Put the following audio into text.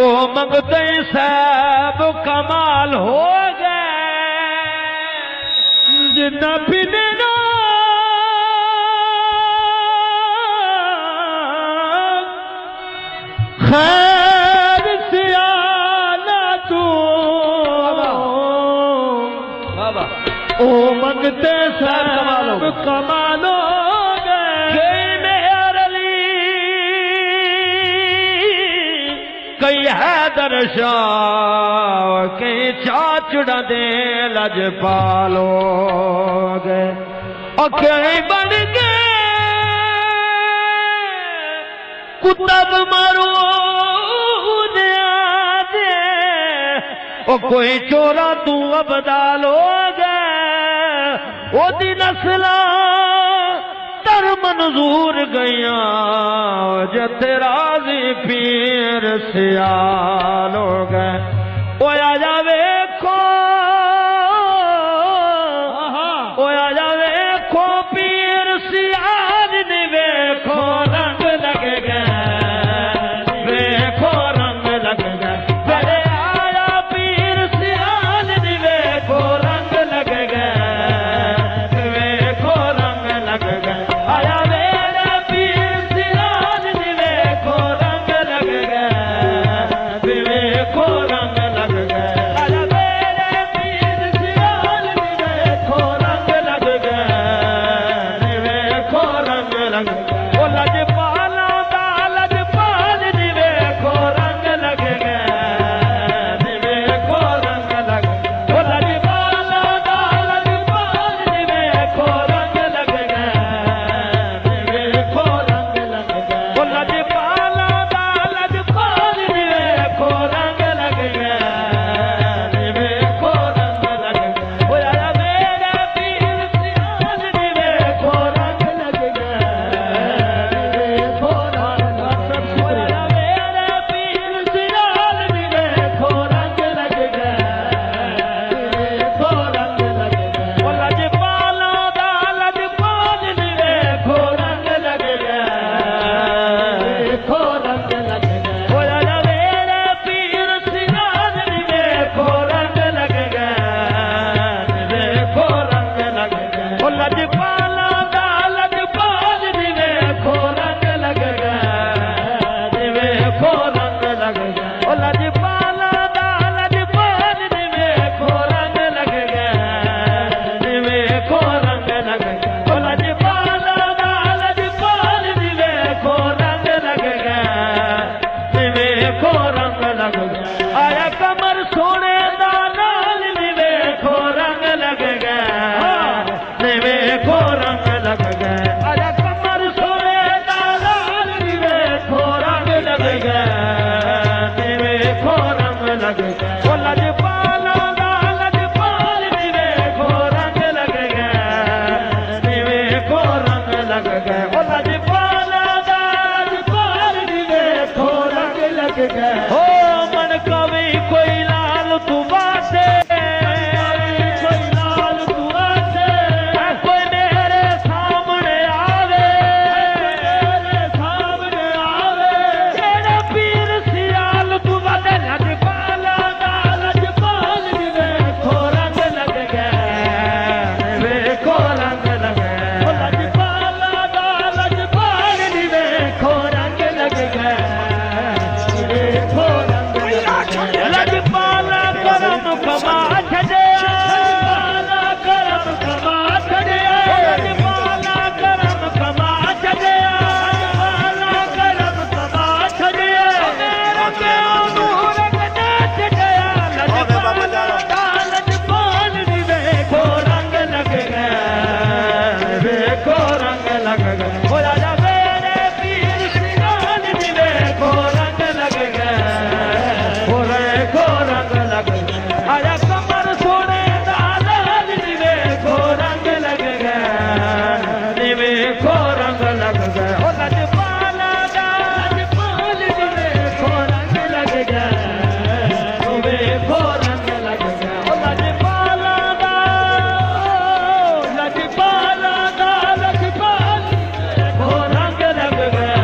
ओ मंगते सब कमाल हो गए जिन्ना पीने ना खैर सियाना तू ओ मंगते सब कमाल हो गए कई हैदर शाह कई चाचड़ा दे लज पालो गए और कई बन गए कुतब मारो दे ओ कोई चोरा तू अबदाल हो गए ओदी नस्ला तर मंजूर गया जत राजी पीर सियाल हो गए ओ आ जावे